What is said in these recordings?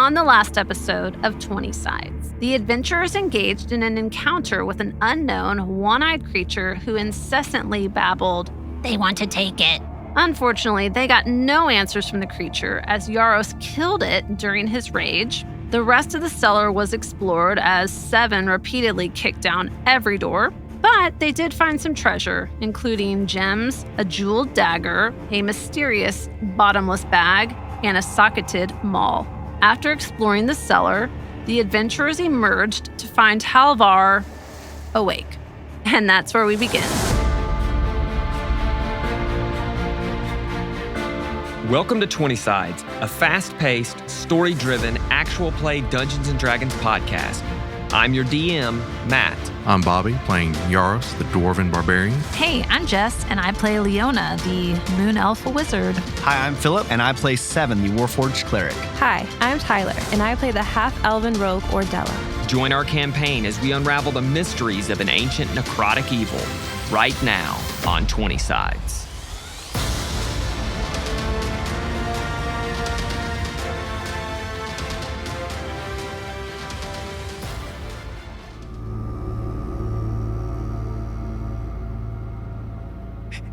On the last episode of 20 Sides, the adventurers engaged in an encounter with an unknown, one-eyed creature who incessantly babbled, "They want to take it." Unfortunately, they got no answers from the creature as Yaros killed it during his rage. The rest of the cellar was explored as Seven repeatedly kicked down every door, but they did find some treasure, including gems, a jeweled dagger, a mysterious bottomless bag, and a socketed maul. After exploring the cellar, the adventurers emerged to find Halvar awake. And that's where we begin. Welcome to 20 Sides, a fast-paced, story-driven, actual-play Dungeons & Dragons podcast. I'm your DM, Matt. I'm Bobby, playing Yaros, the Dwarven Barbarian. Hey, I'm Jess, and I play Leona, the Moon Elf Wizard. Hi, I'm Philip, and I play Seven, the Warforged Cleric. Hi, I'm Tyler, and I play the half-elven rogue Ordella. Join our campaign as we unravel the mysteries of an ancient necrotic evil, right now on 20 Sides.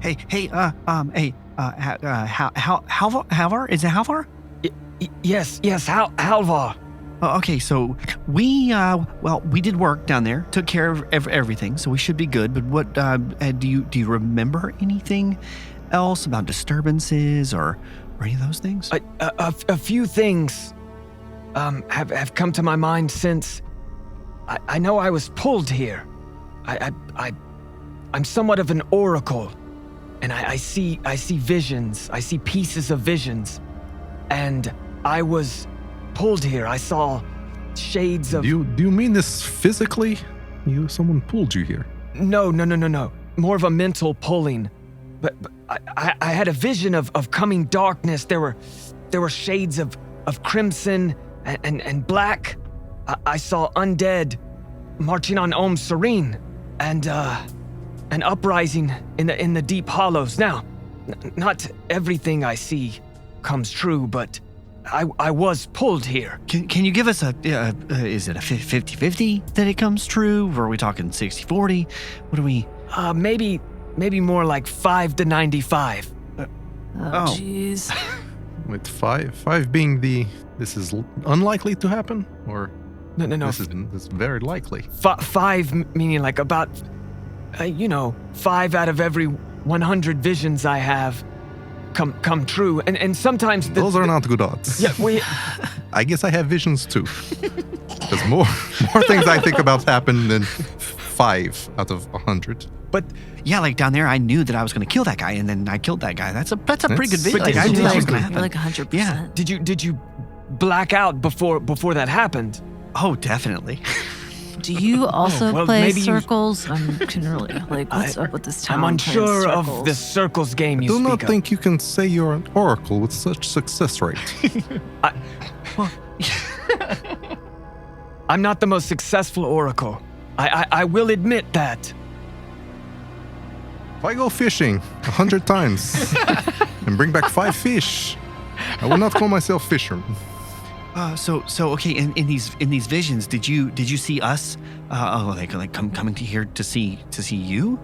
Halvar? Is it Halvar? Yes, Halvar. Okay, so we did work down there, took care of everything, so we should be good. But what do you remember anything else about disturbances or any of those things? A few things have come to my mind since I know I was pulled here. I'm somewhat of an oracle. And I see visions. I see pieces of visions. And I was pulled here. I saw shades of... Do you mean this physically? Someone pulled you here? No. More of a mental pulling. But I had a vision of coming darkness. There were shades of crimson and black. I saw undead marching on Om Serene. And an uprising in the deep hollows. Now, not everything I see comes true, but I was pulled here. Can you give us is it a 50-50 that it comes true? Or are we talking 60-40? What are we... Maybe more like 5 to 95. Oh, jeez. With five being this is unlikely to happen? Or... No. This is very likely. 5 meaning like about... 5 out of every 100 visions I have come true, and sometimes those are not good odds. Yeah, I guess I have visions too. There's more things I think about happen than 5 out of 100. But yeah, like down there, I knew that I was going to kill that guy, and then I killed that guy. That's a pretty good vision. Like, I knew that was going to happen. Like 100%. Yeah. Did you black out before that happened? Oh, definitely. Do you also play maybe circles? I'm really what's up with this town? I'm unsure of the circles game you speak of. I do not of. think you can say you're an oracle with such success rate. I'm not the most successful oracle. I will admit that. If I go fishing 100 times and bring back 5 fish, I will not call myself fisherman. So okay. In these visions, did you see us? Coming to here to see you,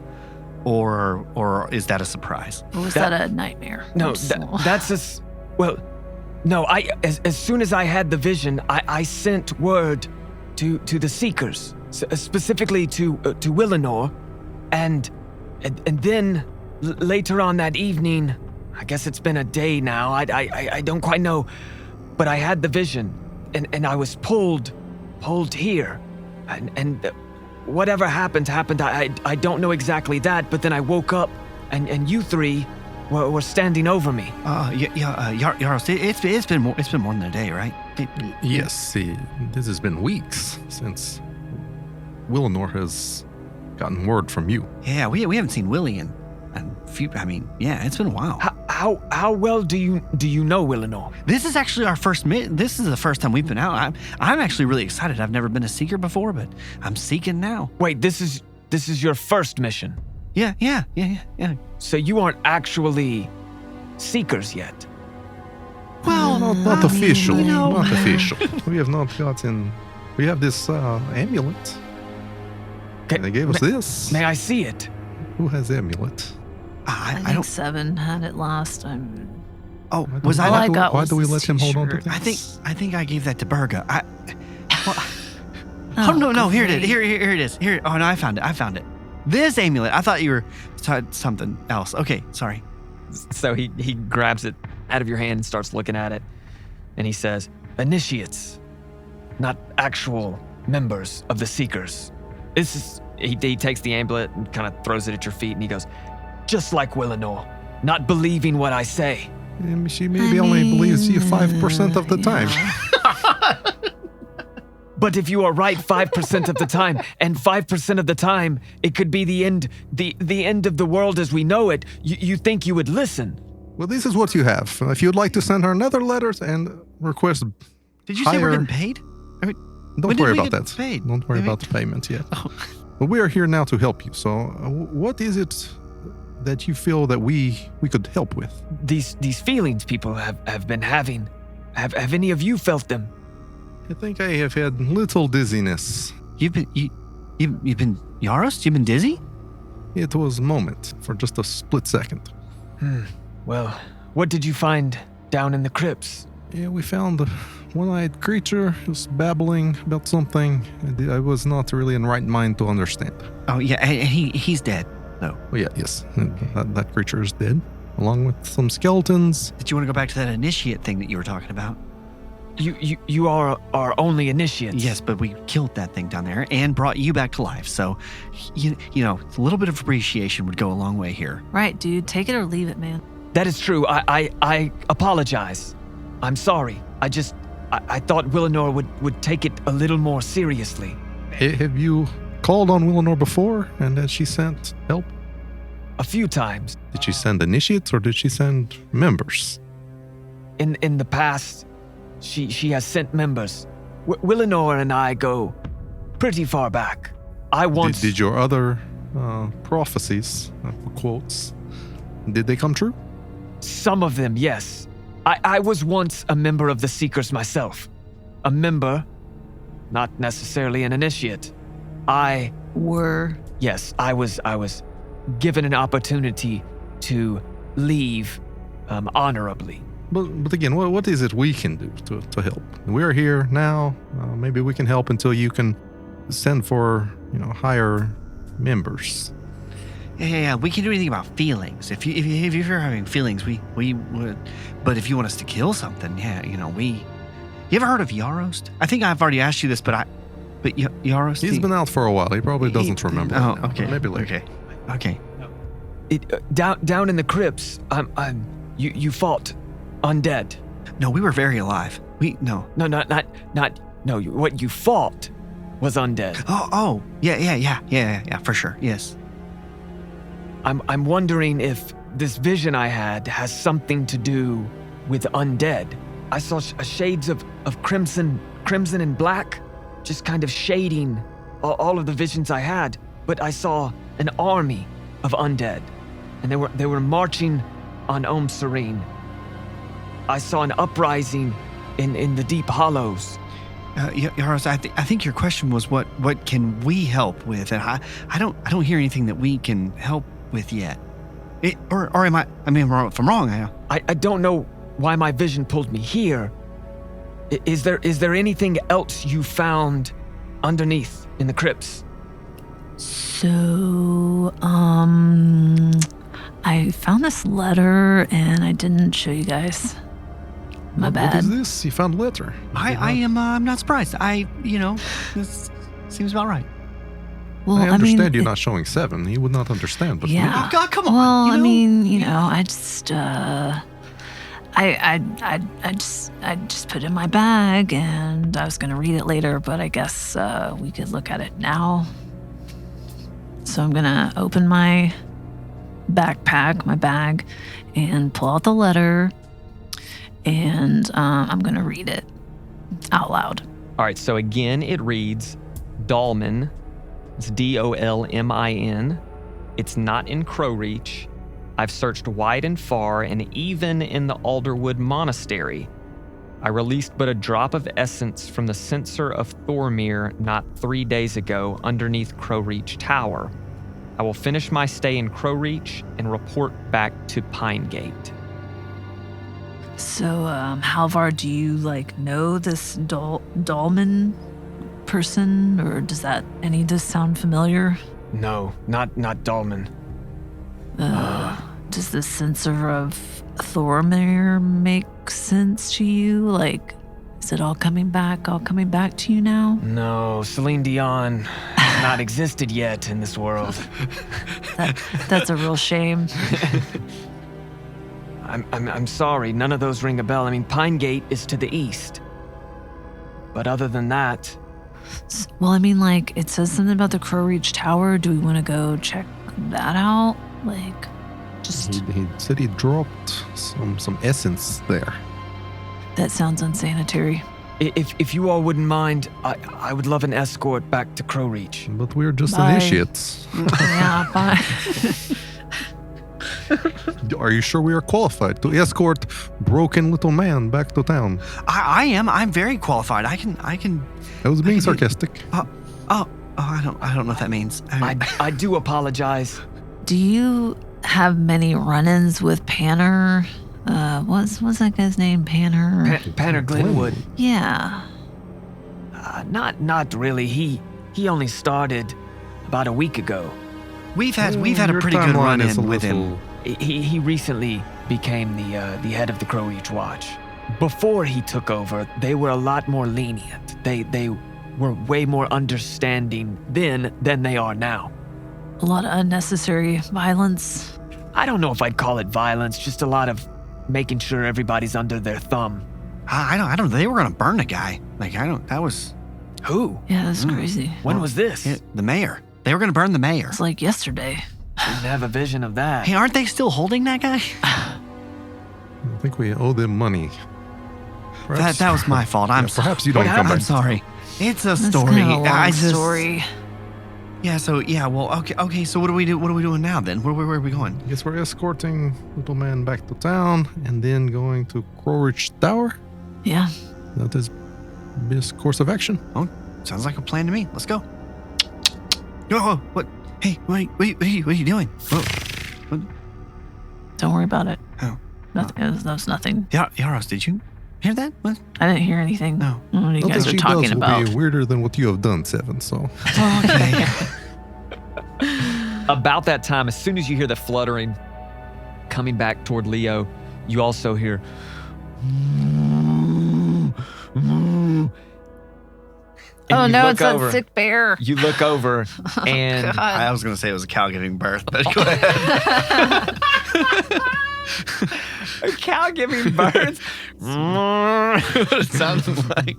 or is that a surprise? Or was that a nightmare? No, that's no. As soon as I had the vision, I sent word to the Seekers, specifically to Willinor, and then later on that evening, I guess it's been a day now. I don't quite know. But I had the vision, and I was pulled here, and whatever happened. I don't know exactly that, but then I woke up, and you three were standing over me. Yaros, it's been more than a day, right? Yes, see, this has been weeks since Willinor has gotten word from you. Yeah, we haven't seen Willie in it's been a while. How well do you know Willinor? This is actually our first this is the first time we've been out. I'm actually really excited. I've never been a seeker before, but I'm seeking now. Wait, this is your first mission? Yeah. So you aren't actually seekers yet? Well, Not official. you know. Not official. We have not gotten. We have this amulet. Okay, They gave us this. May I see it? Who has amulet? I I think don't. 7 had it last. Oh, was All I I? got Why was do we this let him hold on to t-shirt. things? I think I gave that to Berga. Oh no! Here it is. Here it is. Here. Oh no! I found it. This amulet. I thought you were something else. Okay, sorry. So he grabs it out of your hand and starts looking at it. And he says, initiates, not actual members of the Seekers. This is, he takes the amulet and kind of throws it at your feet and he goes, just like Willinor, not believing what I say. She maybe only believes you 5% of the time. But if you are right 5% of the time, and 5% of the time, it could be the end, the end of the world as we know it, you think you would listen. Well, this is what you have. If you'd like to send her another letter and request Did you say we're higher- getting paid? I mean, Don't when did worry we about get that. paid? Don't worry Did we- about the payment yet. Oh. But we are here now to help you. So what is it that you feel that we could help with? These feelings people have been having, have any of you felt them? I think I have had little dizziness. You've been Yaros? You've been dizzy? It was a moment, for just a split second. Well, what did you find down in the crypts? Yeah, we found a one-eyed creature who was babbling about something. I was not really in right mind to understand. Oh yeah, and he's dead. No. Oh yeah, yes. That creature is dead, along with some skeletons. Did you want to go back to that initiate thing that you were talking about? You are our only initiates. Yes, but we killed that thing down there and brought you back to life. So, you know, a little bit of appreciation would go a long way here. Right, dude. Take it or leave it, man. That is true. I apologize. I'm sorry. I thought Willinor would take it a little more seriously. Have you called on Willinor before, and has she sent help? A few times. Did she send initiates, or did she send members? In the past, she has sent members. Willinor and I go pretty far back. I once... Did your other prophecies, quotes, did they come true? Some of them, yes. I was once a member of the Seekers myself. A member, not necessarily an initiate. Yes, I was given an opportunity to leave honorably. But again, what is it we can do to help? We're here now. Maybe we can help until you can send for higher members. Yeah, we can do anything about feelings. If you're having feelings, we would. But if you want us to kill something, you ever heard of Yaros? I think I've already asked you this, but Yaros. He's been out for a while. He probably doesn't remember. Oh, right now, okay. but maybe later. Okay. Down in the crypts, you fought undead. No, we were very alive. No. No. What you fought was undead. Oh, yeah, for sure. Yes. I'm wondering if this vision I had has something to do with undead. I saw shades of crimson and black, just kind of shading all of the visions I had. But I saw an army of undead, and they were marching on Om Serene. I saw an uprising in the deep hollows. Yaros, I think your question was what can we help with, and I don't hear anything that we can help with yet. Or am I? I mean, if I'm wrong, I don't know why my vision pulled me here. Is there anything else you found underneath in the crypts? So, I found this letter and I didn't show you guys. My bad. What is this? You found a letter. I'm not surprised. This seems about right. Well, I understand mean, you not showing 7. He would not understand. But Yeah. Oh God, come on. Well, I you know? mean, I just, I just put it in my bag, and I was gonna read it later, but I guess we could look at it now. So I'm gonna open my backpack, my bag, and pull out the letter, and I'm gonna read it out loud. All right, so again, it reads Dolmen. It's Dolmin. It's not in Crowreach. I've searched wide and far, and even in the Alderwood Monastery. I released but a drop of essence from the censer of Thormir not 3 days ago underneath Crowreach Tower. I will finish my stay in Crowreach and report back to Pinegate. So, Halvar, do you know this Dolman person, or does any of this sound familiar? No, not Dolman. Does the censer of Thormir make sense to you? Is it all coming back to you now? No, Celine Dion has not existed yet in this world. That's a real shame. I'm sorry, none of those ring a bell. I mean, Pinegate is to the east. But other than that... Well, I mean, it says something about the Crowreach Tower. Do we want to go check that out? He said he dropped some essence there. That sounds unsanitary. If you all wouldn't mind, I would love an escort back to Crowreach. But we're just Bye. initiates. Yeah, bye. Are you sure we are qualified to escort broken little man back to town? I am. I'm very qualified. I can. I was being sarcastic. I don't know what that means. I do apologize. Do you have many run-ins with Panner? What's that guy's name? Panner? Panner Glenwood. Yeah. Not really. He only started about a week ago. We've had a Your pretty good timeline is a run-in with him. little- He recently became the head of the Crowreach Watch. Before he took over, they were a lot more lenient. They were way more understanding then than they are now. A lot of unnecessary violence. I don't know if I'd call it violence, just a lot of making sure everybody's under their thumb. I don't. They were gonna burn a guy. That was Who? Yeah, that's crazy. When was this? the mayor. They were gonna burn the mayor. It's like yesterday. Didn't have a vision of that. Hey, aren't they still holding that guy? I think we owe them money. Perhaps- That was my fault. I'm Yeah, perhaps you don't come I'm back. sorry. It's a That's story. kind of a long I just story. Yeah. So yeah. Well. Okay. So what do we do? What are we doing now then? Where are we going? Guess we're escorting little man back to town and then going to Crowreach Tower. Yeah. That is best course of action. Sounds like a plan to me. Let's go. Oh, what? Hey, what are you doing? Don't worry about it. Oh. Nothing. That was nothing. Yaros, did you hear that? What? I didn't hear anything. No. I don't know what you Nothing guys are she talking does about. will be weirder than what you have done, Seven. So Okay. About that time, as soon as you hear the fluttering coming back toward Leo, you also hear. And Oh you no, look it's over. that sick bear. You look over, and God. I was gonna say it was a cow giving birth, but go ahead. a cow giving birth. It sounded like.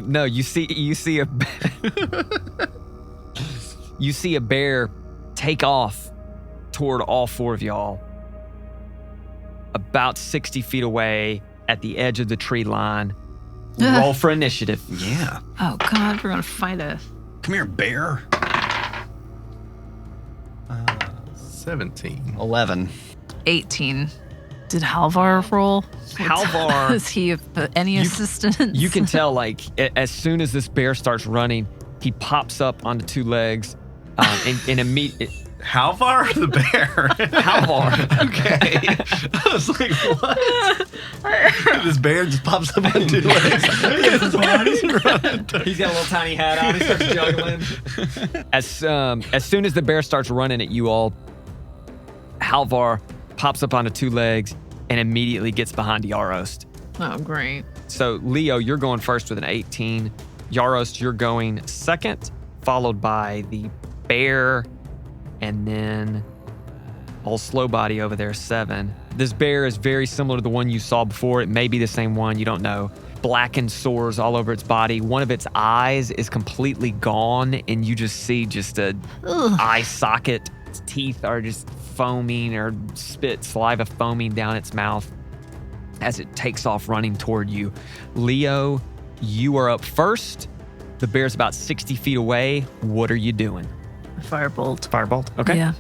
No, you see a you see a bear take off toward all four of y'all, about 60 feet away at the edge of the tree line. Roll for initiative. Yeah. Oh God, we're gonna fight a. Come here, bear. 17. 11. 18. Did Halvar roll? Halvar, Is he any assistance? you can tell, like, as soon as this bear starts running, he pops up onto two legs and immediately. Halvar the bear. Halvar. Okay. I was like, what? This bear just pops up on two legs. He's got a little tiny hat on. He starts juggling. As soon as the bear starts running at you all, Halvar pops up onto two legs and immediately gets behind Yarost. Oh great. So, Leo, you're going first with an 18. Yarost, you're going second, followed by the bear, and then old slow body over there, 7. This bear is very similar to the one you saw before. It may be the same one. You don't know. Blackened sores all over its body. One of its eyes is completely gone, and you just see just a eye socket. Its teeth are just foaming, or saliva foaming down its mouth as it takes off running toward you. Leo, you are up first. The bear's about 60 feet away. What are you doing? Firebolt. Firebolt. Okay. Yeah.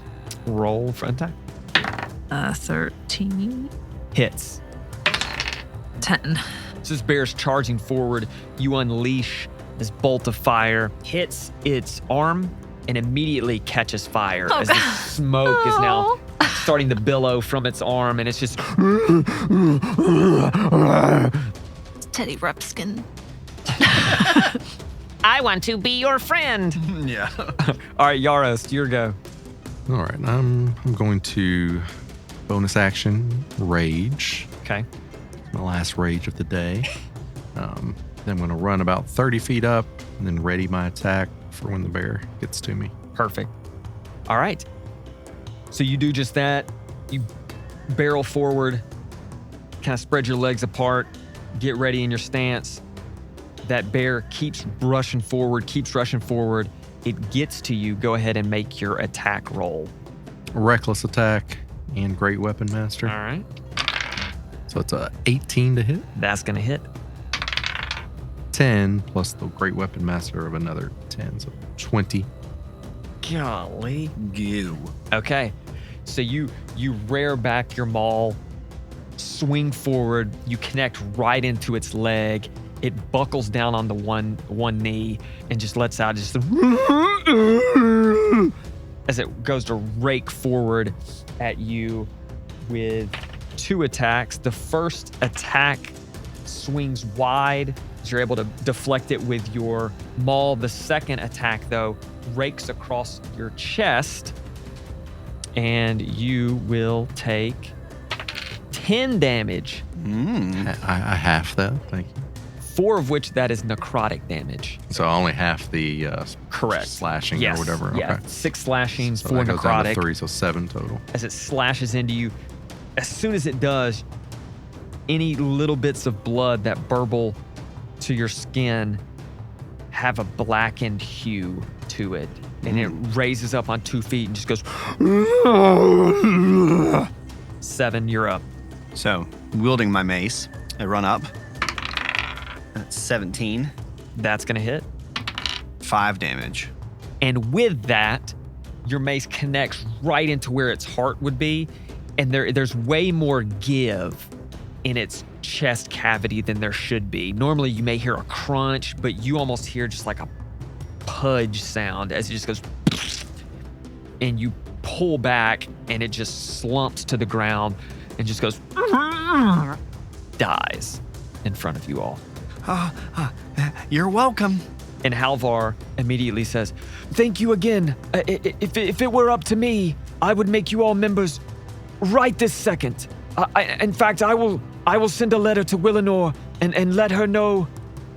Roll for attack. 13. Hits. 10. So this bear's charging forward. You unleash this bolt of fire, hits its arm, and immediately catches fire as the smoke is now starting to billow from its arm, and it's just Teddy Ruxpin. I want to be your friend. Yeah. All right, Yaros, your go. All right, I'm going to bonus action rage. Okay. My last rage of the day. Then I'm going to run about 30 feet up and then ready my attack for when the bear gets to me. Perfect. All right. So you do just that. You barrel forward, kind of spread your legs apart, get ready in your stance. That bear keeps rushing forward. It gets to you. Go ahead and make your attack roll. Reckless attack and great weapon master. All right. So it's a 18 to hit. That's going to hit. 10 plus the great weapon master of another 10, so 20. Golly. Goo. Okay. So you rear back your maul, swing forward, you connect right into its leg. It buckles down on the one knee and just lets out just as it goes to rake forward at you with 2 attacks. The first attack swings wide as you're able to deflect it with your maul. The second attack, though, rakes across your chest, and you will take 10 damage. I half that, thank you. 4 of which that is necrotic damage. So only half the Correct. slashing Yes. or whatever. Yeah. Okay. 6 slashing, So 4 that goes down to necrotic. 3, so 7 total. As it slashes into you, as soon as it does, any little bits of blood that burble to your skin have a blackened hue to it. And it raises up on 2 feet and just goes, 7, you're up. So, wielding my mace, I run up. That's 17. That's going to hit. 5 damage. And with that, your mace connects right into where its heart would be. And there's way more give in its chest cavity than there should be. Normally, you may hear a crunch, but you almost hear just like a pudge sound as it just goes, and you pull back, and it just slumps to the ground and just goes, dies in front of you all. You're welcome. And Halvar immediately says, Thank you again. If it were up to me, I would make you all members right this second. In fact, I will send a letter to Willinor and let her know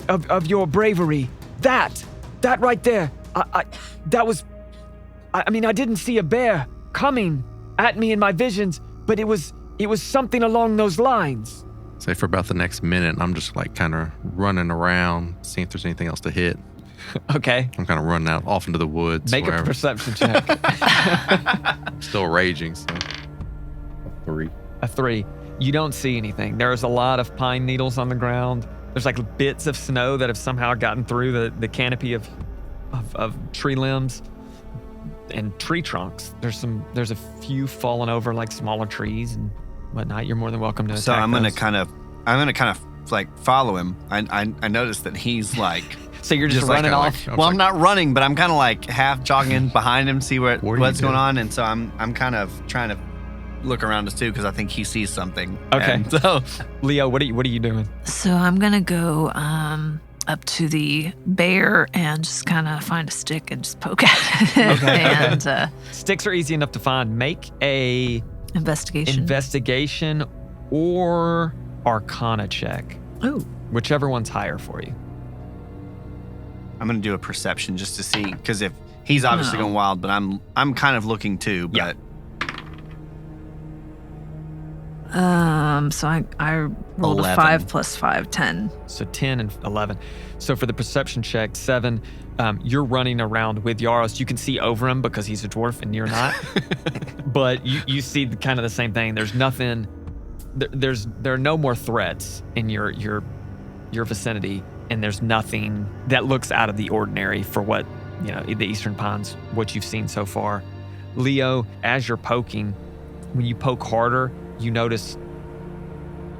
of your bravery. That right there. I mean, I didn't see a bear coming at me in my visions, but it was something along those lines. Say for about the next minute, I'm just like kind of running around, seeing if there's anything else to hit. okay, I'm kind of running out off into the woods. make a wherever. perception check. Still raging, so 3. A 3. You don't see anything. There's a lot of pine needles on the ground. There's like bits of snow that have somehow gotten through the canopy of tree limbs and tree trunks. There's a few fallen over like smaller trees and whatnot. You're more than welcome to attack So I'm gonna those. kind of like follow him. I noticed that he's like So you're just like running kinda off. Well, I'm not running, but I'm kind of like half jogging behind him, see What are what's you going doing? on, and so I'm kind of trying to look around us too because I think he sees something. Okay. And so Leo, what are you doing? So I'm gonna go up to the bear and just kind of find a stick and just poke at it. And Sticks are easy enough to find. Make a investigation or Arcana check, Oh, whichever one's higher for you. I'm gonna do a perception just to see because if he's obviously No. going wild, but I'm kind of looking too. But Yeah. so I rolled 11. a 5 plus 5, 10. So 10 and 11. So for the perception check, 7, you're running around with Yaros. You can see over him because he's a dwarf and you're not. But you see kind of the same thing. There's nothing. There are no more threats in your vicinity, and there's nothing that looks out of the ordinary for what the Eastern Pines, what you've seen so far. Leo, as you're poking, when you poke harder, you notice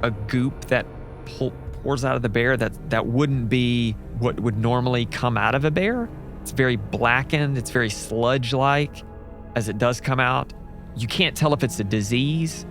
a goop that pours out of the bear that wouldn't be what would normally come out of a bear. It's very blackened. It's very sludge-like as it does come out. You can't tell if it's a disease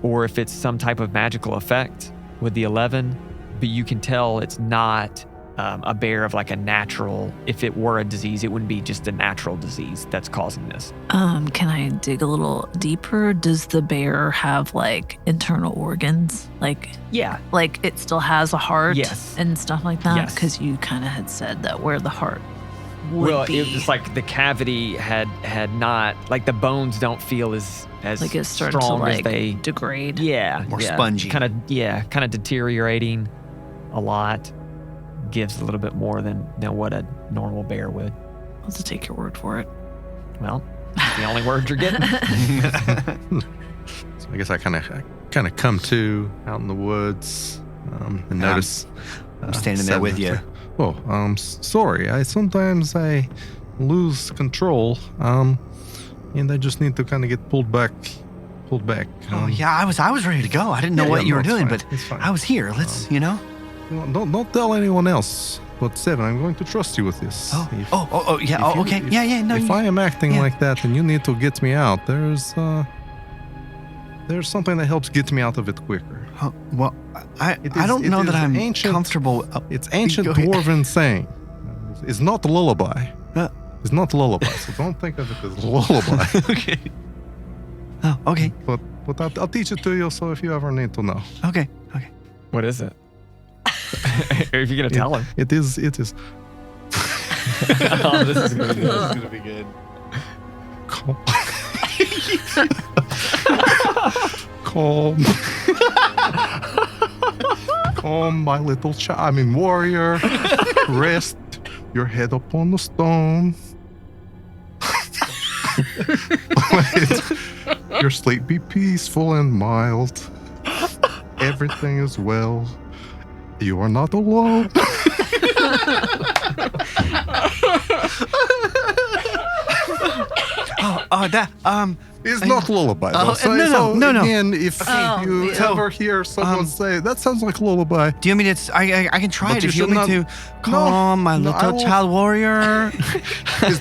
or if it's some type of magical effect with the 11, but you can tell it's not a bear of like a natural. If it were a disease, it wouldn't be just a natural disease that's causing this. Can I dig a little deeper? Does the bear have like internal organs? Like it still has a heart Yes. and stuff like that? Yes. Because you kind of had said that where the heart would be. It was like the cavity had not, like the bones don't feel as like it started to strong like as they degrade. More spongy. Kind of deteriorating a lot. Gives a little bit more than what a normal bear would. I'll just take your word for it. Well, that's the only word you're getting. So I guess I kind of come to out in the woods and notice. I'm standing there with you. Oh, sorry. Sometimes I lose control, and I just need to kind of get pulled back. Oh yeah, I was ready to go. I didn't know what you were it's doing, fine. but It's fine. I was here. Let's, Don't tell anyone else. But Seven, I'm going to trust you with this. Oh, If- yeah. if Oh, you- okay. if- Yeah. No. If I am acting yeah. like that, then you need to get me out. There's something that helps get me out of it quicker. Well, I It don't is- know it that is I'm ancient- comfortable. It's ancient Go ahead. dwarven saying. It's not a lullaby. Uh. It's not a lullaby, so don't think of it as a lullaby. Okay. Oh, okay. But I'll teach it to you, so if you ever need to know. Okay. What is it? If you're gonna tell him. It is. Oh, this is gonna be good. gonna be good. Calm. Calm, my little warrior. Rest your head upon the stone. Let your sleep be peaceful and mild. Everything is well. You are not alone. It's not lullaby. Though. No. Again, if you So, ever hear someone say that sounds like lullaby, Do you want me to? I can try But it you if you should want me not- to. Calm, my No, I little will- child warrior.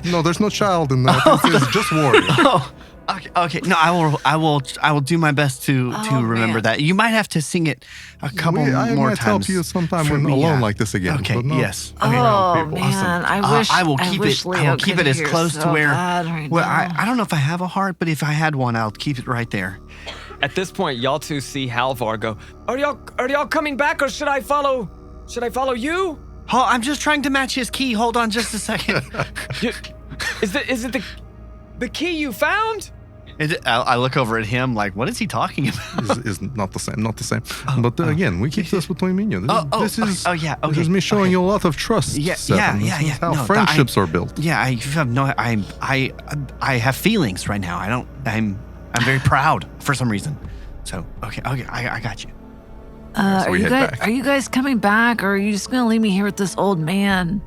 no, there's no child in that. It's just warrior. Oh, okay. No, I will do my best to remember man. that. You might have to sing it a couple I more might times. help you sometime for when me, alone yeah. like this again. Okay. but no. Yes. Oh Okay. man, I wish I will keep wish it. I Leo will keep could it as hear close so to where. bad right Well, now. I don't know if I have a heart, but if I had one, I'll keep it right there. At this point, y'all two see Halvar go, Are y'all coming back, or should I follow you? Oh, I'm just trying to match his key. Hold on, just a second. Is it the key you found? I look over at him like, what is he talking about? Is not the same. Not the same. But again, we keep this between me and you. This is yeah. This Okay. is me showing you a lot of trust. Yeah, Seven. yeah. This is how No, friendships are built. Yeah, I have no. I have feelings right now. I'm very proud for some reason. So okay, I got you. So we head back. Are you guys coming back, or are you just gonna leave me here with this old man?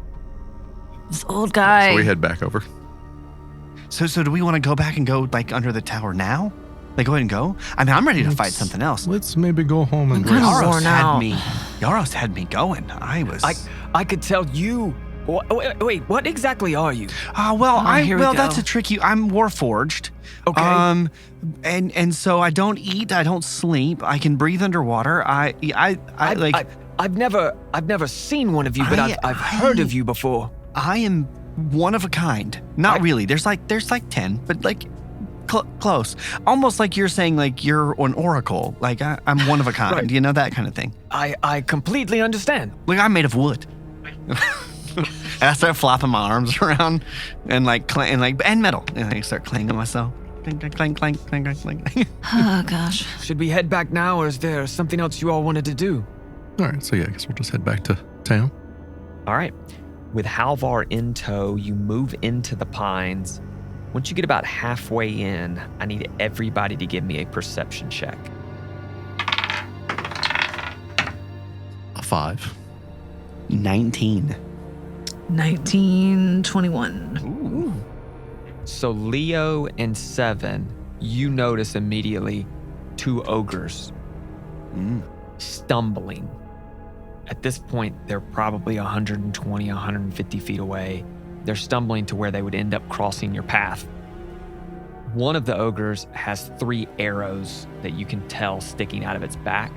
This old guy. So we head back over. So do we want to go back and go like under the tower now? Like go ahead and go. I mean, I'm ready to fight something else. Let's maybe go home and I'm kinda rest. worn out. Yaros had me going. I was. I could tell you. Wait, what exactly are you? Well, here we go. that's a tricky. I'm warforged. Okay. And so I don't eat. I don't sleep. I can breathe underwater. I like. I've never seen one of you, but I've heard of you before. I am one of a kind. Not really. There's like 10, but like close. Almost like you're saying like you're an oracle. Like I'm one of a kind. Right. You know, that kind of thing. I completely understand. Like I'm made of wood. And I start flopping my arms around and and metal. And I start clanging myself. Clank, clank, clank, clank, clank, clank. Oh gosh. Should we head back now, or is there something else you all wanted to do? All right, so yeah, I guess we'll just head back to town. All right. With Halvar in tow, you move into the pines. Once you get about halfway in, I need everybody to give me a perception check. A 5. 19. 1921. So Leo and Seven, you notice immediately 2 ogres stumbling At this point, they're probably 120, 150 feet away. They're stumbling to where they would end up crossing your path. One of the ogres has 3 arrows that you can tell sticking out of its back,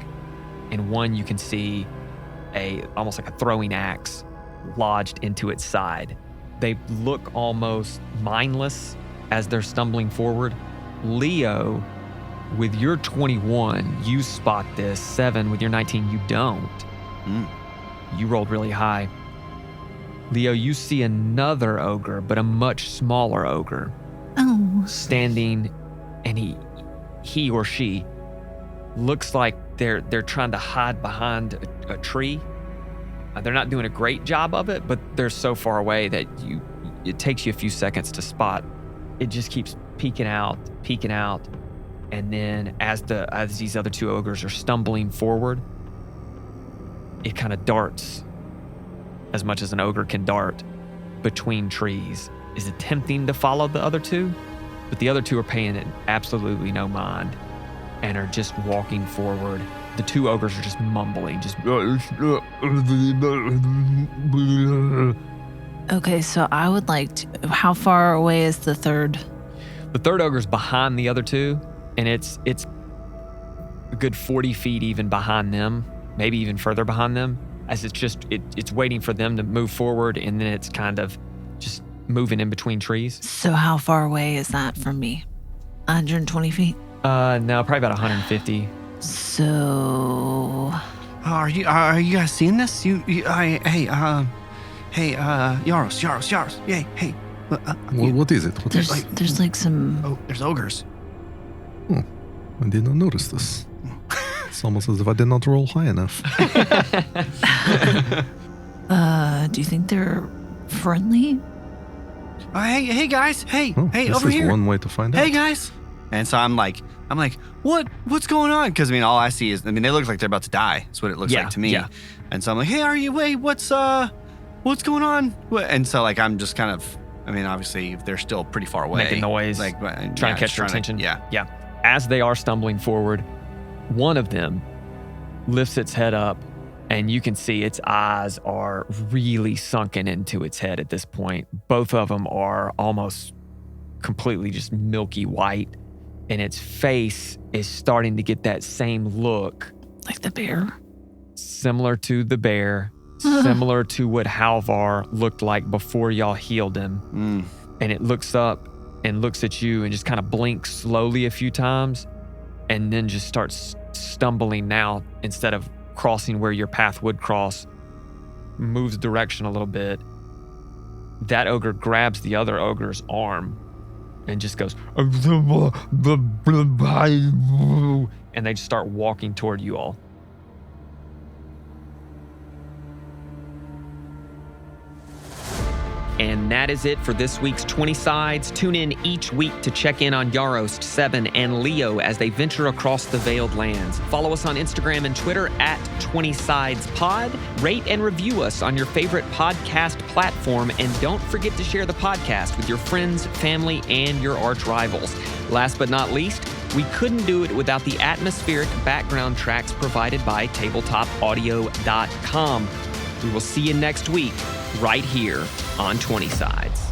and one you can see almost like a throwing axe lodged into its side. They look almost mindless as they're stumbling forward. Leo, with your 21, you spot this. 7, with your 19, you don't. You rolled really high. Leo, you see another ogre, but a much smaller ogre. Oh. Standing, and he or she looks like they're trying to hide behind a tree. They're not doing a great job of it, but they're so far away that it takes you a few seconds to spot. It just keeps peeking out, and then as these other 2 ogres are stumbling forward, it kind of darts, as much as an ogre can dart, between trees, is attempting to follow the other 2, but the other 2 are paying it absolutely no mind and are just walking forward. The 2 ogres are just mumbling, just. Okay, so I would like to. How far away is the third? The third ogre's behind the other 2, and it's a good 40 feet even behind them, maybe even further behind them, as it's waiting for them to move forward, and then it's kind of just moving in between trees. So how far away is that from me? 120 feet? No, probably about 150. So. Are you guys seeing this? Hey, Yaros. Yay, hey. What is it? What is it? There's like some. Oh, there's ogres. I did not notice this. It's almost as if I did not roll high enough. Do you think they're friendly? Hey guys. Hey, this over is here. one way to find out. Hey guys. And so I'm like, what's going on? Because all I see is, they look like they're about to die. That's what it looks like to me. Yeah. And so I'm like, hey, what's going on? And so I'm just kind of, obviously they're still pretty far away, making noise, trying to catch their attention. Yeah. As they are stumbling forward, one of them lifts its head up, and you can see its eyes are really sunken into its head at this point. Both of them are almost completely just milky white, and its face is starting to get that same look. Like the bear? Similar to the bear, similar to what Halvar looked like before y'all healed him. And it looks up and looks at you and just kind of blinks slowly a few times, and then just starts stumbling now. Instead of crossing where your path would cross, moves direction a little bit. That ogre grabs the other ogre's arm and just goes, and they just start walking toward you all. And that is it for this week's 20 Sides. Tune in each week to check in on Yaros, 7, and Leo as they venture across the Veiled Lands. Follow us on Instagram and Twitter at 20 Sides Pod. Rate and review us on your favorite podcast platform. And don't forget to share the podcast with your friends, family, and your arch rivals. Last but not least, we couldn't do it without the atmospheric background tracks provided by tabletopaudio.com. We will see you next week, right here on 20 Sides.